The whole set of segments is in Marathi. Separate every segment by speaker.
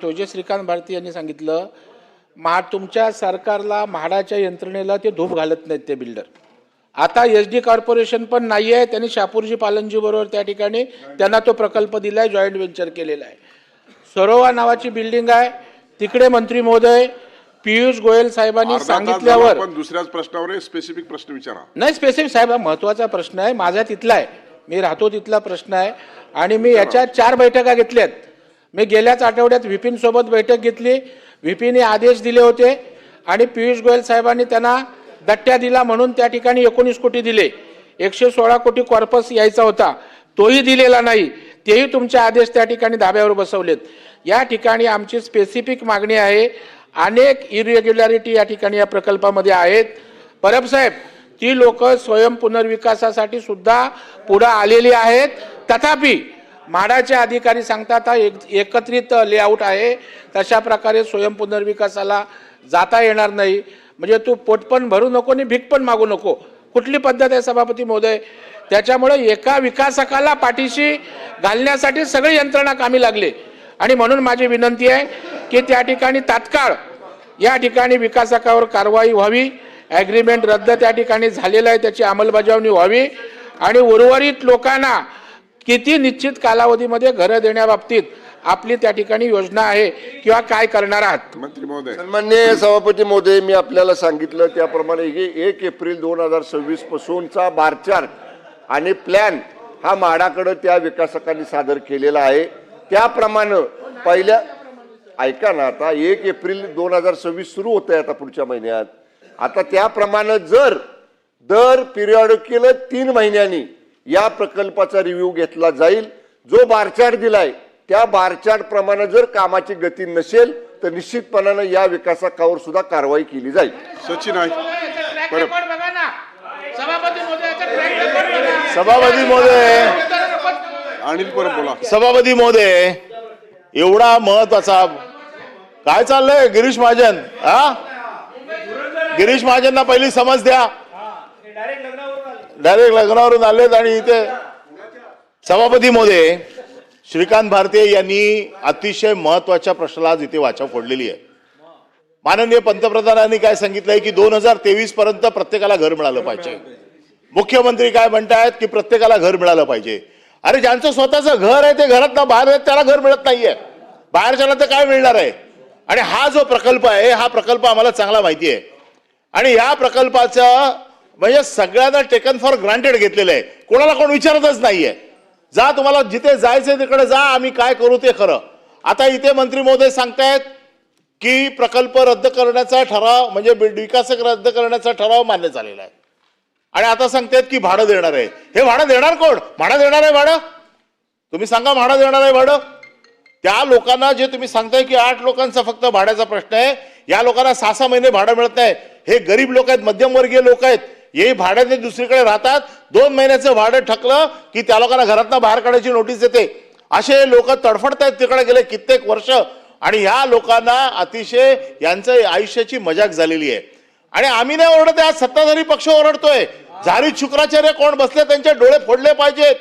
Speaker 1: तो जे श्रीकांत भारती यांनी सांगितलं, तुमच्या सरकारला म्हाडाच्या यंत्रणेला ते धूप घालत नाहीत ते बिल्डर. आता SD कॉर्पोरेशन पण नाही आहे, त्यांनी शापूरजी पालनजी बरोबर त्या ठिकाणी त्यांना तो प्रकल्प दिलाय, जॉईंट व्हेंचर केलेला आहे. सरोवा नावाची बिल्डिंग आहे, तिकडे मंत्री महोदय पियुष गोयल साहेबांनी सांगितल्यावर
Speaker 2: दुसऱ्याच प्रश्नावर स्पेसिफिक प्रश्न विचारा.
Speaker 1: नाही, स्पेसिफिक साहेब हा महत्त्वाचा प्रश्न आहे, माझा तिथला आहे, मी राहतो तिथला प्रश्न आहे. आणि मी याच्या 4 बैठका घेतल्यात. मी गेल्याच आठवड्यात व्हीपीन सोबत बैठक घेतली. व्हीपीने आदेश दिले होते आणि पियुष गोयल साहेबांनी त्यांना दट्ट्या दिला म्हणून त्या ठिकाणी 19 कोटी दिले. 116 कोटी कॉर्पस यायचा होता, तोही दिलेला नाही. तेही तुमचे आदेश त्या ठिकाणी धाब्यावर बसवलेत. या ठिकाणी आमची स्पेसिफिक मागणी आहे. अनेक इरेग्युलॅरिटी या ठिकाणी या प्रकल्पामध्ये आहेत. परब साहेब, ती लोक स्वयं पुनर्विकासासाठी सुद्धा पुढे आलेली आहेत. तथापि म्हाडाचे अधिकारी सांगतात हा एकत्रित लेआउट आहे, तशा प्रकारे स्वयं पुनर्विकासाला जाता येणार नाही. म्हणजे तू पोट पण भरू नको आणि भीक पण मागू नको, कुठली पद्धत आहे सभापती महोदय? त्याच्यामुळे एका विकासकाला पाठीशी घालण्यासाठी सगळी यंत्रणा कामी लागली. आणि म्हणून माझी विनंती आहे की त्या ठिकाणी तात्काळ या ठिकाणी विकासकावर कारवाई व्हावी. ॲग्रीमेंट रद्द त्या ठिकाणी झालेलं आहे, त्याची अंमलबजावणी व्हावी. आणि उर्वरित लोकांना किती निश्चित कालावधीमध्ये घरं देण्याबाबतीत आपली त्या ठिकाणी योजना आहे किंवा काय करणार आहात?
Speaker 2: मंत्री महोदय.
Speaker 3: सन्माननीय सभापती महोदय, मी आपल्याला सांगितलं त्याप्रमाणे 1 एप्रिल 2026 पासूनचा बार चार्ट आणि प्लॅन हा म्हाडाकडे त्या विकासकांनी सादर केलेला आहे. त्याप्रमाणे पहिल्या ऐका ना, आता 1 एप्रिल 2026 सुरू होत आहे आता पुढच्या महिन्यात. आता त्याप्रमाणे जर दर पिरियडिकल 3 महिन्यांनी या प्रकल्पाचा रिव्ह्यू घेतला जाईल. जो बारचार्ट दिलाय त्या बारचार्ट प्रमाणे जर कामाची गती नसेल तर निश्चितपणाने या विकासकावर सुद्धा कारवाई केली जाईल.
Speaker 2: सचिन आहे.
Speaker 4: सभापती महोदय,
Speaker 2: अनिल परब बोला.
Speaker 4: सभापती महोदय, एवढा महत्वाचा काय चाललंय? गिरीश महाजन, गिरीश महाजनना पहिली समज द्या. डायरेक्ट लग्नावरून आलेत. आणि इथे सभापती महोदय, श्रीकांत भारती यांनी अतिशय महत्वाच्या प्रश्नाला आज इथे वाचा फोडलेली आहे. माननीय पंतप्रधानांनी काय सांगितलंय की 2023 पर्यंत प्रत्येकाला घर मिळालं पाहिजे. मुख्यमंत्री काय म्हणतायत की प्रत्येकाला घर मिळालं पाहिजे. अरे, ज्यांचं स्वतःचं घर आहे ते घरात बाहेर आहेत त्याला घर मिळत नाहीये, बाहेरच्याला तर काय मिळणार आहे? आणि हा जो प्रकल्प आहे, हा प्रकल्प आम्हाला चांगला माहिती आहे. आणि या प्रकल्पाचं म्हणजे सगळ्यांना टेकन फॉर ग्रांटेड घेतलेलं आहे, कोणाला कोण विचारतच नाहीये. जा, तुम्हाला जिथे जायचंय तिकडे जा, आम्ही काय करू ते खरं. आता इथे मंत्री महोदय सांगतायत की प्रकल्प रद्द करण्याचा ठराव म्हणजे विकासक रद्द करण्याचा ठराव मान्य झालेला आहे. आणि आता सांगतायत की भाडं देणार आहे. हे भाडं देणार कोण? म्हाडा देणार आहे भाडं? तुम्ही सांगा, म्हाडा देणार आहे भाडं? त्या लोकांना जे तुम्ही सांगताय की 8 लोकांचा फक्त भाड्याचा प्रश्न आहे, या लोकांना 6-6 महिने भाडं मिळत नाही. हे गरीब लोक आहेत, मध्यमवर्गीय लोक आहेत, हे भाड्याने दुसरीकडे राहतात. 2 महिन्याचं भाडं ठकलं की त्या लोकांना घरातनं बाहेर काढायची नोटीस येते. असे लोक तडफडतायत तिकडे गेले कित्येक वर्ष. आणि ह्या लोकांना अतिशय यांचं आयुष्याची मजाक झालेली आहे. आणि आम्ही नाही ओरडत, आज सत्ताधारी पक्ष ओरडतोय. झारीत शुक्राचार्य कोण बसले त्यांचे डोळे फोडले पाहिजेत.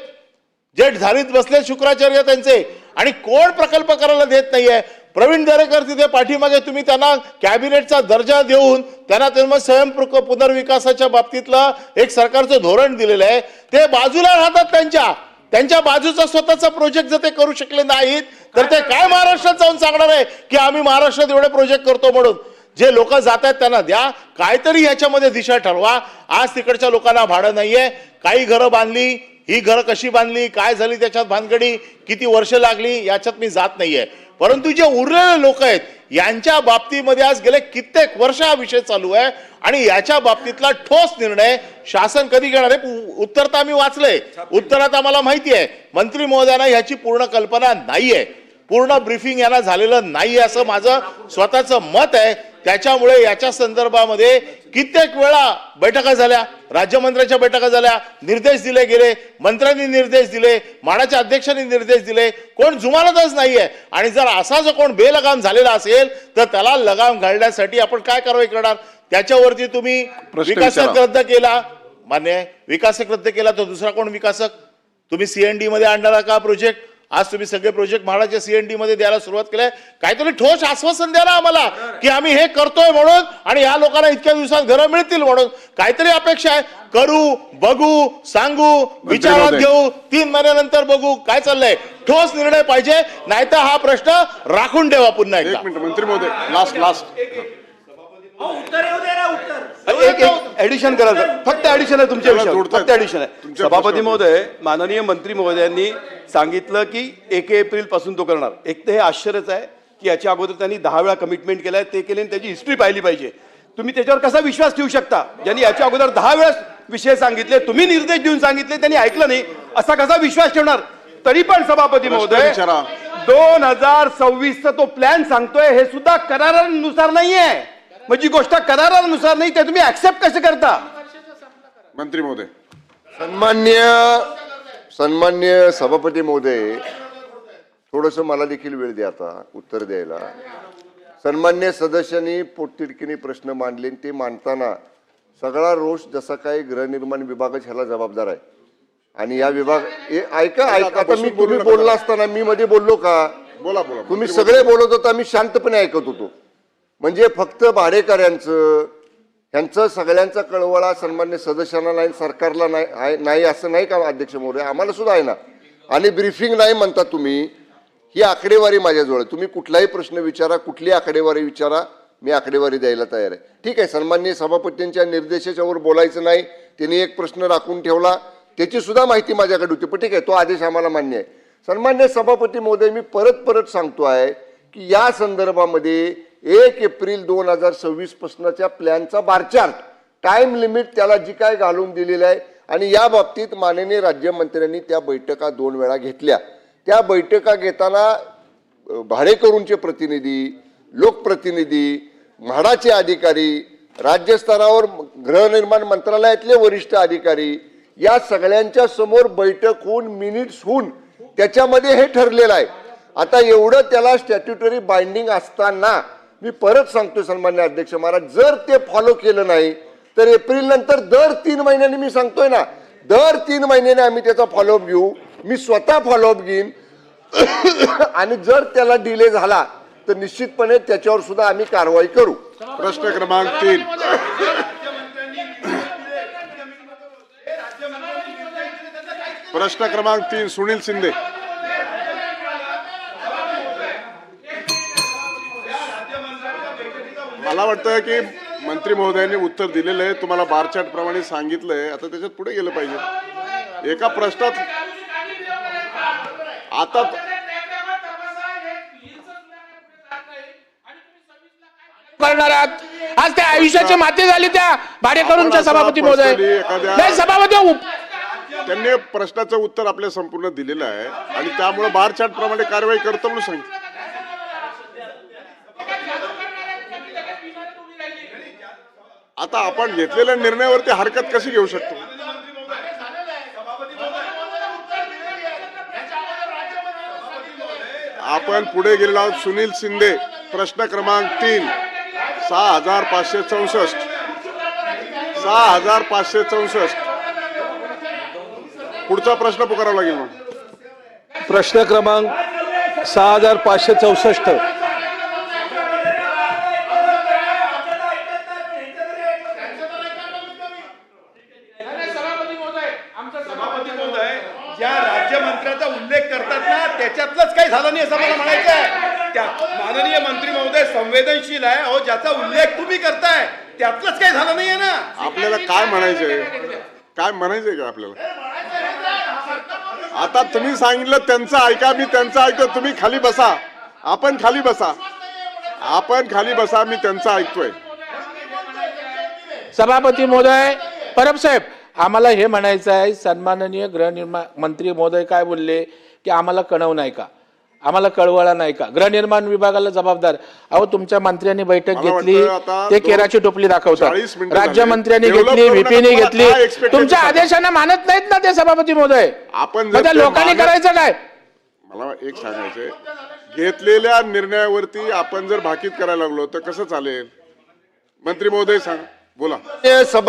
Speaker 4: जे झारीत बसले शुक्राचार्य त्यांचे. आणि कोण प्रकल्प करायला देत नाहीये? प्रवीण दरेकर तिथे पाठीमागे, तुम्ही त्यांना कॅबिनेटचा दर्जा देऊन त्यांना स्वयं पुनर्विकासाच्या बाबतीतलं एक सरकारचं धोरण दिलेलं आहे. ते बाजूला राहतात, त्यांच्या बाजूचा स्वतःचा प्रोजेक्ट जर ते करू शकले नाहीत तर ते काय महाराष्ट्रात जाऊन सांगणार आहे की आम्ही महाराष्ट्रात एवढे प्रोजेक्ट करतो म्हणून? जे लोक जात आहेत त्यांना द्या, काहीतरी ह्याच्यामध्ये दिशा ठरवा. आज तिकडच्या लोकांना भाडं नाहीये. काही घरं बांधली, ही घरं कशी बांधली, काय झाली त्याच्यात भानगडी, किती वर्ष लागली, याच्यात मी जात नाहीये. परंतु जे उरलेले लोक आहेत यांच्या बाबतीमध्ये आज गेले कित्येक वर्ष हा विषय चालू आहे. आणि याच्या बाबतीतला ठोस निर्णय शासन कधी घेणार आहे? उत्तर तर आम्ही वाचलंय, उत्तरात आम्हाला माहिती आहे मंत्री महोदयांना ह्याची पूर्ण कल्पना नाहीये, पूर्ण ब्रीफिंग यांना झालेलं नाहीये असं माझं स्वतःचं मत आहे. त्याच्यामुळे याच्या संदर्भामध्ये कित्येक वेळा बैठका झाल्या, राज्यमंत्र्यांच्या बैठका झाल्या, निर्देश दिले गेले, मंत्र्यांनी निर्देश दिले, म्हाडाच्या अध्यक्षांनी निर्देश दिले, कोण जुमानतच नाहीये. आणि जर असा जो कोण बेलगाम झालेला असेल तर त्याला लगाम घालण्यासाठी आपण काय कारवाई करणार? त्याच्यावरती तुम्ही विकासक रद्द केला, मान्य, विकासक रद्द केला तर दुसरा कोण विकासक? तुम्ही CND मध्ये आणणारा का प्रोजेक्ट? आज तुम्ही सगळे प्रोजेक्ट म्हाडाच्या सीएनडी मध्ये द्यायला सुरुवात केलाय. काहीतरी ठोस आश्वासन द्या ना आम्हाला की आम्ही हे करतोय म्हणून आणि या लोकांना इतक्या दिवसात घरं मिळतील म्हणून. काहीतरी अपेक्षा आहे. करू, बघू, सांगू, विचारात
Speaker 2: महोदय.
Speaker 4: घेऊ, 3 महिन्यानंतर बघू काय चाललंय. ठोस निर्णय पाहिजे, नाहीतर हा प्रश्न राखून ठेवा पुन्हा एकदा.
Speaker 2: एक मिनिट मंत्री महोदय, लास्ट
Speaker 5: एक ऍडिशन करा सर. फक्त ऍडिशन आहे तुमच्या
Speaker 2: त्याला
Speaker 5: विषयावर.
Speaker 2: जोडतायत.
Speaker 5: फक्त ऍडिशन आहे.
Speaker 2: तुमच्या
Speaker 5: सभापती
Speaker 2: प्रश्नावर.
Speaker 5: महोदय, माननीय मंत्री महोदयांनी सांगितलं की 1 एप्रिल पासून तो करणार. एक तर हे आश्चर्यच आहे की याच्या अगोदर त्यांनी 10 वेळा कमिटमेंट केलाय, ते केले आणि त्याची हिस्ट्री पाहिली पाहिजे. तुम्ही त्याच्यावर कसा विश्वास ठेवू शकता ज्यांनी याच्या अगोदर 10 वेळा विषय सांगितले, तुम्ही निर्देश देऊन सांगितले, त्यांनी ऐकलं नाही, असा कसा विश्वास ठेवणार. तरी पण सभापती महोदय,
Speaker 2: विचारा.
Speaker 5: 2026 तो प्लॅन सांगतोय हे सुद्धा करारानुसार नाहीये. म्हणजे गोष्ट करारानुसार नाही, ते तुम्ही ऍक्सेप्ट कसं करता.
Speaker 2: मंत्री महोदय.
Speaker 3: सन्मान्य सभापती महोदय, थोडंसं मला देखील वेळ द्या आता उत्तर द्यायला. सन्मान्य सदस्यांनी पोटतिडकीने प्रश्न मांडले, ते मांडताना सगळा रोष जसा काही गृहनिर्माण विभागच ह्याला जबाबदार आहे. आणि या ऐका आता तुम्ही बोलला असताना मी मध्ये बोललो का?
Speaker 2: बोला
Speaker 3: तुम्ही सगळे बोलत होता, मी शांतपणे ऐकत होतो. म्हणजे फक्त भाडेकऱ्यांचं ह्यांचं सगळ्यांचा कळवळा सन्मान्य सदस्यांना नाही, सरकारला नाही असं नाही का अध्यक्ष महोदय? आम्हाला सुद्धा आहे ना. आणि ब्रीफिंग नाही म्हणता तुम्ही. ही आकडेवारी माझ्याजवळ आहे. तुम्ही कुठलाही प्रश्न विचारा, कुठली आकडेवारी विचारा, मी आकडेवारी द्यायला तयार आहे. ठीक आहे, सन्मान्य सभापतींच्या निर्देशाच्यावर बोलायचं नाही. त्यांनी एक प्रश्न राखून ठेवला, त्याची सुद्धा माहिती माझ्याकडे होती, पण ठीक आहे, तो आदेश आम्हाला मान्य आहे. सन्मान्य सभापती महोदय, मी परत सांगतो आहे की या संदर्भामध्ये 1 एप्रिल 2026 पासूनच्या प्लॅनचा बारचार्ट, टाइम लिमिट त्याला जी काय घालून दिलेली आहे. आणि या बाबतीत माननीय राज्यमंत्र्यांनी त्या बैठका 2 वेळा घेतल्या. त्या बैठका घेताना भाडेकरूंचे प्रतिनिधी, लोकप्रतिनिधी, म्हाडाचे अधिकारी, राज्यस्तरावर गृहनिर्माण मंत्रालयातले वरिष्ठ अधिकारी, या सगळ्यांच्या समोर बैठक होऊन मिनिट्स होऊन त्याच्यामध्ये हे ठरलेलं आहे. आता एवढं त्याला स्टॅट्युटरी बाइंडिंग असताना मी परत सांगतो सन्मान्य अध्यक्ष महाराज, जर ते फॉलो केलं नाही तर एप्रिल नंतर दर 3 महिन्यांनी, मी सांगतोय ना, दर 3 महिन्याने आम्ही त्याचा फॉलोअप घेऊ. मी स्वतः फॉलोअप घेईन. आणि जर त्याला डिले झाला तर निश्चितपणे त्याच्यावर सुद्धा आम्ही कारवाई करू.
Speaker 2: प्रश्न क्रमांक 3. प्रश्न क्रमांक 3 सुनील शिंदे. मला वाटतं की मंत्री महोदयांनी उत्तर दिलेलं आहे. तुम्हाला बारचार्ट प्रमाणे सांगितलंय. आता त्याच्यात पुढे गेलं पाहिजे. एका प्रश्नात आता
Speaker 1: करणार आहात. आज त्या आयुष्याची माती झाली त्या भाडेकरूंच्या सभापती महोदय. नाही सभापती,
Speaker 2: त्यांनी प्रश्नाचं उत्तर आपल्या संपूर्ण दिलेलं आहे आणि त्यामुळे बारचार्ट प्रमाणे कारवाई करतो म्हणून सांगितलं. आता आपण घेतलेल्या निर्णयावरती हरकत कशी घेऊ शकतो? आपण पुढे गेलेलो आहोत. सुनील शिंदे, प्रश्न क्रमांक 3, 6564. 6564. पुढचा प्रश्न पुकारावा लागेल मग.
Speaker 6: प्रश्न क्रमांक 6564.
Speaker 5: ज्या राज्यमंत्र्याचा उल्लेख करतात ना त्याच्यातलंच काही झालं नाही असं मला म्हणायचं आहे. त्या माननीय मंत्री महोदय संवेदनशील आहे. अहो, ज्याचा उल्लेख तुम्ही करताय त्यातलंच काही झालं नाहीये ना.
Speaker 2: आपल्याला काय म्हणायचंय? काय म्हणायचंय का आपल्याला? आता तुम्ही सांगितलं त्यांचं ऐका, मी त्यांचं ऐकतो. तुम्ही खाली बसा, आपण खाली बसा, आपण खाली बसा, मी त्यांचं ऐकतोय.
Speaker 1: सभापती महोदय, परब साहेब, आम्हाला हे म्हणायचं आहे, सन्माननीय गृहनिर्माण मंत्री महोदय काय बोलले की आम्हाला कळव नाही का, आम्हाला कळवळा नाही का, गृहनिर्माण विभागाला जबाबदार. अहो, तुमच्या मंत्र्यांनी बैठक
Speaker 2: मला
Speaker 1: घेतली,
Speaker 2: वाटतं आता
Speaker 1: ते केराची टोपली
Speaker 2: 40
Speaker 1: दाखवतात.
Speaker 2: मिनिटं झाली.
Speaker 1: राज्यमंत्र्यांनी
Speaker 2: Develop
Speaker 1: घेतली,
Speaker 2: करू नका.
Speaker 1: व्हीपीने
Speaker 2: तुम्हाला
Speaker 1: घेतली.
Speaker 2: काय expect
Speaker 1: तुमच्या
Speaker 2: करता?
Speaker 1: आदेशांना मानत नाहीत ना ते सभापती महोदय.
Speaker 2: आपण
Speaker 1: मग
Speaker 2: जर
Speaker 1: त्या
Speaker 2: ते
Speaker 1: लोकांनी
Speaker 2: मानत-
Speaker 1: करायचं काय?
Speaker 2: मला एक सांगायचंय, घेतलेल्या निर्णयावरती आपण जर भाकीत करायला लागलो तर कसं चालेल? मंत्री महोदय सांग, बोला.
Speaker 3: सभा